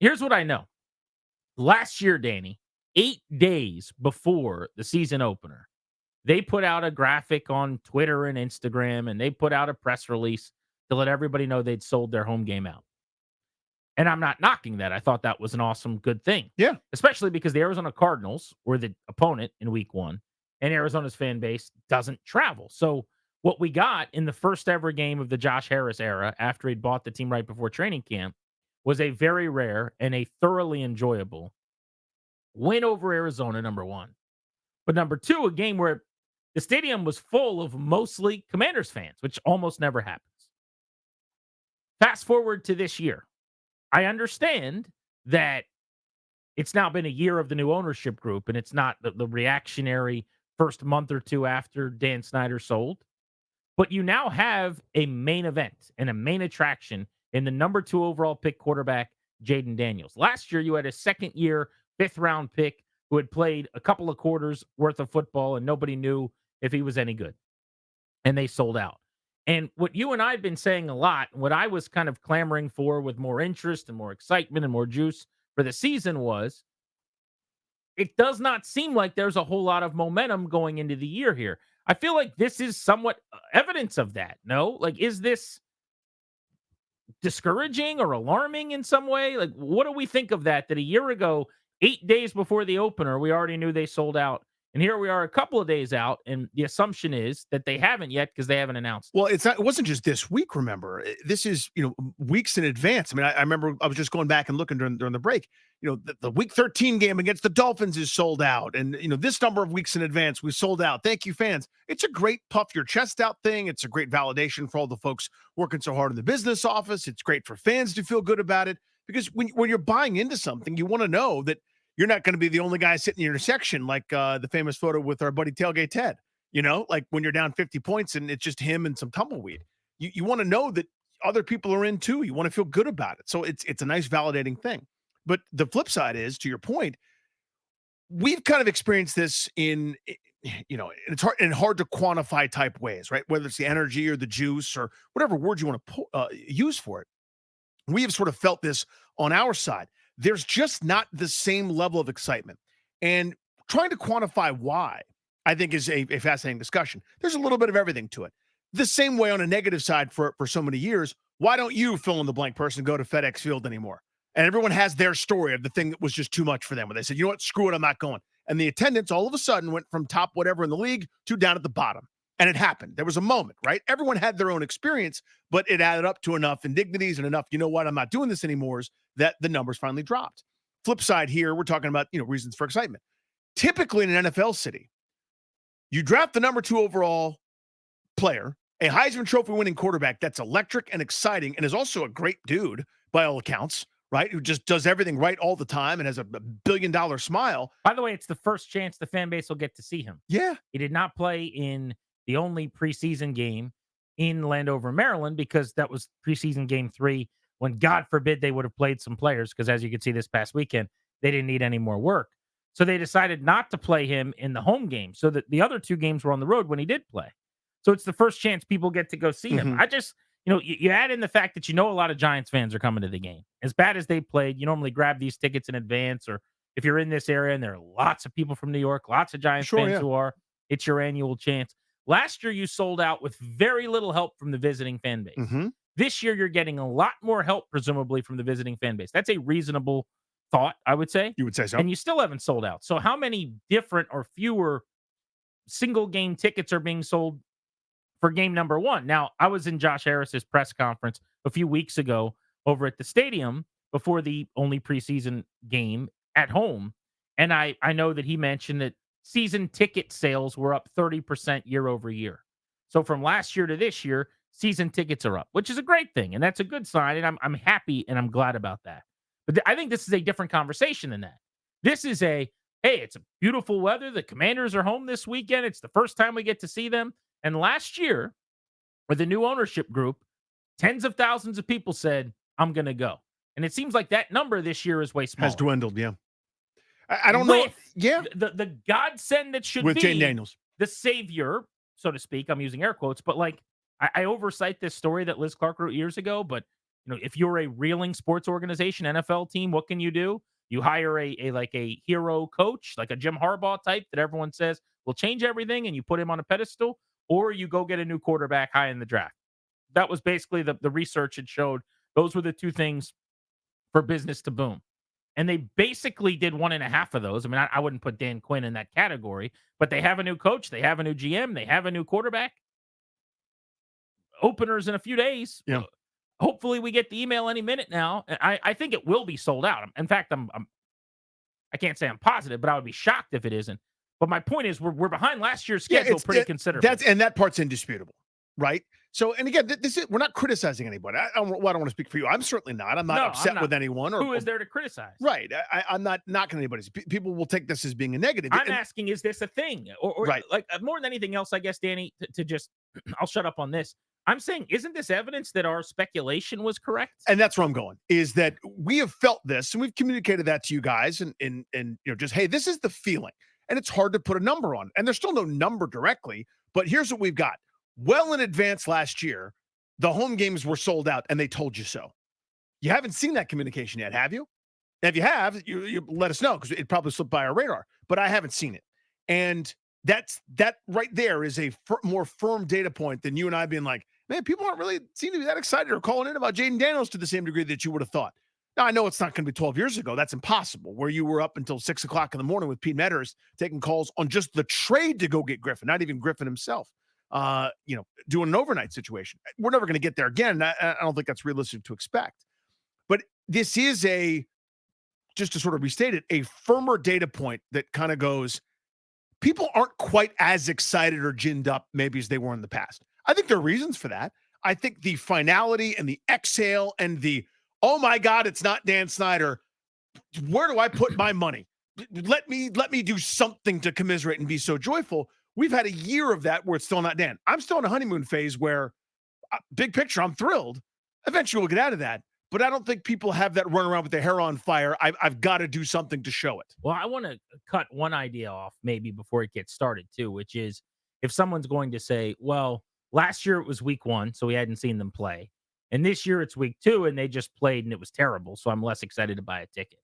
Here's what I know. Last year, Danny, 8 days before the season opener, they put out a graphic on Twitter and Instagram, and they put out a press release to let everybody know they'd sold their home game out. And I'm not knocking that. I thought that was an awesome, good thing. Yeah. Especially because the Arizona Cardinals were the opponent in week one, and Arizona's fan base doesn't travel. So what we got in the first ever game of the Josh Harris era after he'd bought the team right before training camp was a very rare and a thoroughly enjoyable win over Arizona, number one. But number two, a game where the stadium was full of mostly Commanders fans, which almost never happens. Fast forward to this year. I understand that it's now been a year of the new ownership group, and it's not the reactionary first month or two after Dan Snyder sold. But you now have a main event and a main attraction in the number 2 overall pick quarterback, Jaden Daniels. Last year, you had a second year, 5th round pick who had played a couple of quarters worth of football, and nobody knew if he was any good. And they sold out. And what you and I have been saying a lot, what I was kind of clamoring for with more interest and more excitement and more juice for the season was it does not seem like there's a whole lot of momentum going into the year here. I feel like this is somewhat evidence of that. No? Like, is this discouraging or alarming in some way? Like, what do we think of that? That a year ago, 8 days before the opener, we already knew they sold out. And here we are a couple of days out, and the assumption is that they haven't yet because they haven't announced it. Well, it wasn't just this week, remember. This is, weeks in advance. I mean, I remember I was just going back and looking during the break. The week 13 game against the Dolphins is sold out. And, this number of weeks in advance, we sold out. Thank you, fans. It's a great puff your chest out thing. It's a great validation for all the folks working so hard in the business office. It's great for fans to feel good about it. Because when you're buying into something, you want to know that you're not going to be the only guy sitting in your intersection, like the famous photo with our buddy Tailgate Ted. Like when you're down 50 points and it's just him and some tumbleweed. You want to know that other people are in too. You want to feel good about it. So it's a nice validating thing. But the flip side is, to your point, we've kind of experienced this in it's hard to quantify type ways, right? Whether it's the energy or the juice or whatever word you want to use for it. We have sort of felt this on our side. There's just not the same level of excitement. And trying to quantify why, I think, is a fascinating discussion. There's a little bit of everything to it. The same way on a negative side for so many years, why don't you, fill in the blank person, go to FedEx Field anymore? And everyone has their story of the thing that was just too much for them, where they said, you know what, screw it, I'm not going. And the attendance all of a sudden went from top whatever in the league to down at the bottom. And it happened. There was a moment, right? Everyone had their own experience, but it added up to enough indignities and enough, you know what, I'm not doing this anymore, that the numbers finally dropped. Flip side here, we're talking about, reasons for excitement. Typically in an NFL city, you draft the number 2 overall player, a Heisman Trophy winning quarterback that's electric and exciting and is also a great dude by all accounts, right? Who just does everything right all the time and has a $1 billion smile. By the way, it's the first chance the fan base will get to see him. Yeah. He did not play in the only preseason game in Landover, Maryland, because that was preseason game 3 when, God forbid, they would have played some players, because as you can see this past weekend, they didn't need any more work. So they decided not to play him in the home game, so that the other 2 games were on the road when he did play. So it's the first chance people get to go see him. I just, you add in the fact that a lot of Giants fans are coming to the game. As bad as they played, you normally grab these tickets in advance, or if you're in this area and there are lots of people from New York, lots of Giants fans who are, it's your annual chance. Last year, you sold out with very little help from the visiting fan base. This year, you're getting a lot more help, presumably, from the visiting fan base. That's a reasonable thought, I would say. You would say so. And you still haven't sold out. So how many different or fewer single game tickets are being sold for game number 1? Now, I was in Josh Harris's press conference a few weeks ago over at the stadium before the only preseason game at home. And I know that he mentioned that season ticket sales were up 30% year over year. So from last year to this year, season tickets are up, which is a great thing. And that's a good sign. And I'm happy and I'm glad about that. But I think this is a different conversation than that. This is hey, it's a beautiful weather. The Commanders are home this weekend. It's the first time we get to see them. And last year, with the new ownership group, tens of thousands of people said, I'm going to go. And it seems like that number this year is way smaller. Has dwindled, yeah. I don't know. Yeah. The godsend that should with be Jaden Daniels, the savior, so to speak. I'm using air quotes, but I oversight this story that Liz Clark wrote years ago, but If you're a reeling sports organization, NFL team, what can you do? You hire a hero coach, like a Jim Harbaugh type that everyone says will change everything, and you put him on a pedestal, or you go get a new quarterback high in the draft. That was basically the research it showed. Those were the two things for business to boom. And they basically did one and a half of those. I mean, I wouldn't put Dan Quinn in that category, but they have a new coach, they have a new GM, they have a new quarterback. Openers in a few days. Yeah. Hopefully, we get the email any minute now. I think it will be sold out. In fact, I can't say I'm positive, but I would be shocked if it isn't. But my point is, we're behind last year's schedule pretty considerably. That part's indisputable, right? So, and again, we're not criticizing anybody. I don't want to speak for you. I'm certainly not. I'm not upset with anyone. Who is there to criticize? Right. I'm not knocking anybody's. People will take this as being a negative. I'm asking, is this a thing? Or right. Like more than anything else, I guess, Danny, to just, I'll shut up on this. I'm saying, isn't this evidence that our speculation was correct? And that's where I'm going, is that we have felt this and we've communicated that to you guys and just, hey, this is the feeling. And it's hard to put a number on. And there's still no number directly, but here's what we've got. Well in advance last year, the home games were sold out and they told you so. You haven't seen that communication yet, have you? If you have, you let us know, because it probably slipped by our radar, but I haven't seen it. And that right there is a more firm data point than you and I being like, man, people aren't really seem to be that excited or calling in about Jaden Daniels to the same degree that you would have thought. Now, I know it's not going to be 12 years ago. That's impossible, where you were up until 6 o'clock in the morning with Pete Metters taking calls on just the trade to go get Griffin, not even Griffin himself, doing an overnight situation. We're never going to get there again. I don't think that's realistic to expect. But this is just to sort of restate it, a firmer data point that kind of goes, people aren't quite as excited or ginned up maybe as they were in the past. I think there are reasons for that. I think the finality and the exhale and the, oh my God, it's not Dan Snyder. Where do I put my money? Let me do something to commiserate and be so joyful. We've had a year of that where it's still not Dan. I'm still in a honeymoon phase where, big picture, I'm thrilled. Eventually we'll get out of that. But I don't think people have that run around with their hair on fire. I've got to do something to show it. Well, I want to cut one idea off maybe before it gets started too, which is if someone's going to say, well, last year it was week 1, so we hadn't seen them play. And this year it's week 2 and they just played and it was terrible. So I'm less excited to buy a ticket.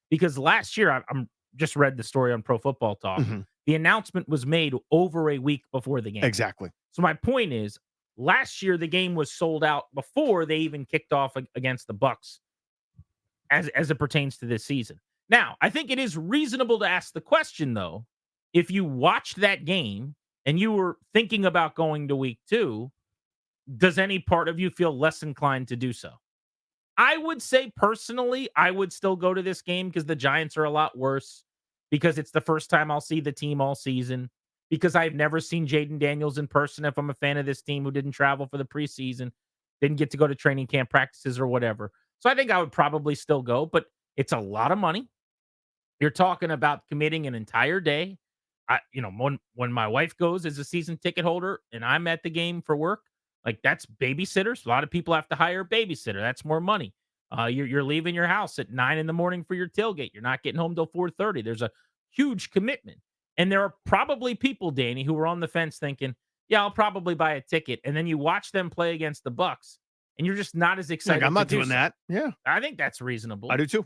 Because last year, I'm just read the story on Pro Football Talk. Mm-hmm. The announcement was made over a week before the game. Exactly. So my point is, last year the game was sold out before they even kicked off against the Bucs as it pertains to this season. Now, I think it is reasonable to ask the question, though, if you watched that game and you were thinking about going to week 2, does any part of you feel less inclined to do so? I would say personally, I would still go to this game because the Giants are a lot worse, because it's the first time I'll see the team all season, because I've never seen Jaden Daniels in person if I'm a fan of this team who didn't travel for the preseason, didn't get to go to training camp practices or whatever. So I think I would probably still go, but it's a lot of money. You're talking about committing an entire day. When my wife goes as a season ticket holder and I'm at the game for work, like that's babysitters. A lot of people have to hire a babysitter. That's more money. You're leaving your house at 9 a.m. for your tailgate. You're not getting home till 4:30. There's a huge commitment. And there are probably people, Danny, who are on the fence thinking, yeah, I'll probably buy a ticket. And then you watch them play against the Bucs and you're just not as excited. I'm not doing that. Yeah. I think that's reasonable. I do too.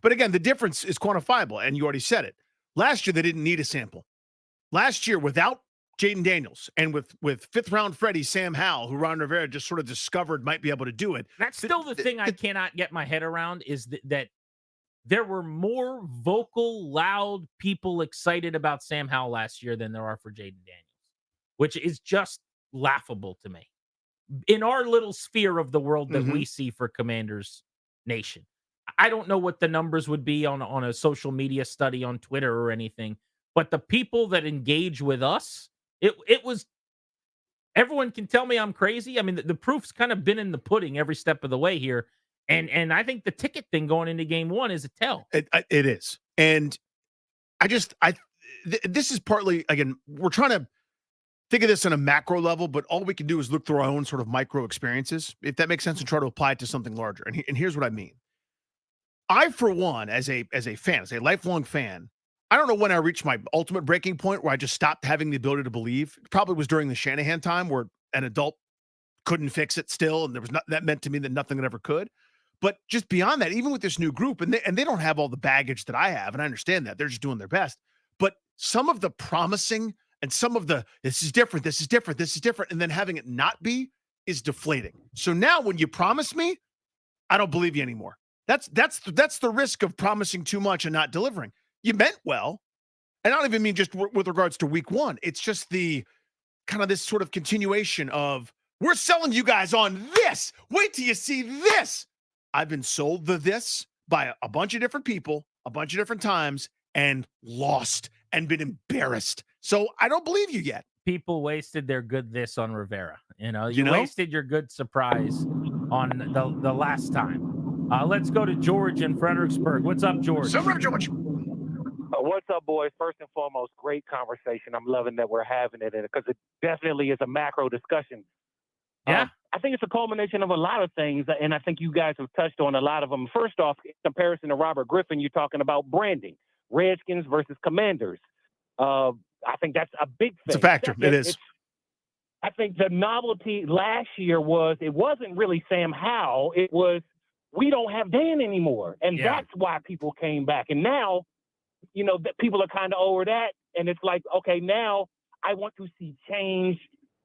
But again, the difference is quantifiable. And you already said it. Last year, they didn't need a sample. Last year, without Jaden Daniels and with fifth round Freddie, Sam Howell, who Ron Rivera just sort of discovered might be able to do it. That's still the thing I cannot get my head around is that there were more vocal, loud people excited about Sam Howell last year than there are for Jaden Daniels, which is just laughable to me. In our little sphere of the world that we see for Commanders Nation, I don't know what the numbers would be on a social media study on Twitter or anything, but the people that engage with us, it was, everyone can tell me I'm crazy. I mean, the proof's kind of been in the pudding every step of the way here. And I think the ticket thing going into game 1 is a tell. It is. And this is partly, again, we're trying to think of this on a macro level, but all we can do is look through our own sort of micro experiences, if that makes sense, and try to apply it to something larger. And here's what I mean. I, for one, as a fan, as a lifelong fan, I don't know when I reached my ultimate breaking point where I just stopped having the ability to believe. It probably was during the Shanahan time, where an adult couldn't fix it still, and there was not that meant to me that nothing ever could. But just beyond that, even with this new group, and they don't have all the baggage that I have, and I understand that they're just doing their best. But some of the promising and some of the this is different, this is different, this is different, and then having it not be is deflating. So now when you promise me, I don't believe you anymore. That's the risk of promising too much and not delivering. You meant well, and I don't even mean just with regards to week one. It's just the kind of this sort of continuation of we're selling you guys on this. Wait till you see this. I've been sold this by a bunch of different people, a bunch of different times, and lost and been embarrassed. So I don't believe you yet. People wasted their good this on Rivera. You wasted your good surprise on the last time. Let's go to George in Fredericksburg. What's up, George? George. What's up, boys? First and foremost, great conversation. I'm loving that we're having it because it definitely is a macro discussion. Yeah. I think it's a culmination of a lot of things, and I think you guys have touched on a lot of them. First off, in comparison to Robert Griffin, you're talking about branding, Redskins versus Commanders. I think that's a big thing. It's a factor. It is. I think the novelty last year it wasn't really Sam Howell. It was we don't have Dan anymore, and that's why people came back. And now, that people are kind of over that, and it's like, okay, now I want to see change.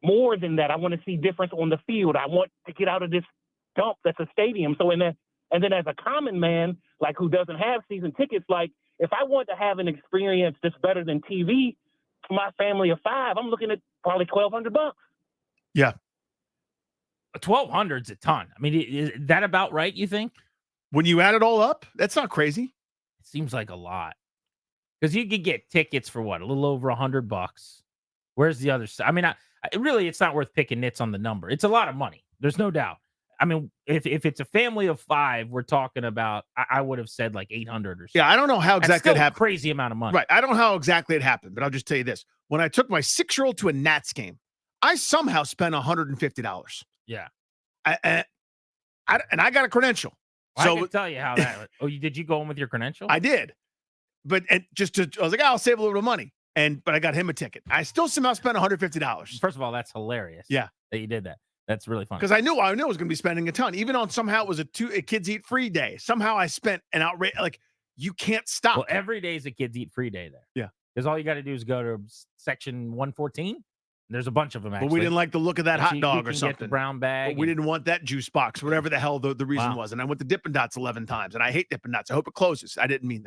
More than that, I want to see difference on the field. I want to get out of this dump that's a stadium. So, and then as a common man, like who doesn't have season tickets, like if I want to have an experience that's better than TV for my family of 5, I'm looking at probably $1,200. Yeah, 1,200's a ton. I mean, is that about right? You think? When you add it all up, that's not crazy. It seems like a lot because you could get tickets for what, a little over $100. Where's the other side? I mean, really, it's not worth picking nits on the number. It's a lot of money. There's no doubt. I mean, if it's a family of 5, we're talking about, I would have said like 800 or something. Yeah, I don't know how exactly it happened. Crazy amount of money. Right. I don't know how exactly it happened, but I'll just tell you this. When I took my 6-year-old to a Nats game, I somehow spent $150. Yeah. And I got a credential. Well, so I can tell you how that. Did you go in with your credential? I did. But I was like, I'll save a little bit of money. But I got him a ticket. I still somehow spent $150. First of all, that's hilarious. Yeah, that you did that. That's really fun. Because I knew I was going to be spending a ton. Even on somehow it was a kids eat free day. Somehow I spent an outrage. Like you can't stop. Well, every day is a kids eat free day there. Yeah, because all you got to do is go to section 114. There's a bunch of them. Actually. But we didn't like the look of that hot dog or something. Get the brown bag. But we didn't want that juice box, whatever the hell the reason was. And I went to Dippin' Dots 11 times, and I hate Dippin' Dots. I hope it closes. I didn't mean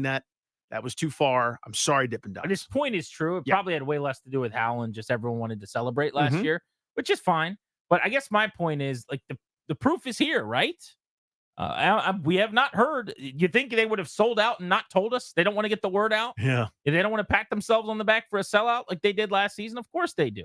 that. That was too far. I'm sorry, Dippin' Dots. This point is true. It probably had way less to do with Howell and just everyone wanted to celebrate last year, which is fine. But I guess my point is, like, the proof is here, right? We have not heard. You think they would have sold out and not told us? They don't want to get the word out? Yeah. If they don't want to pat themselves on the back for a sellout like they did last season? Of course they do.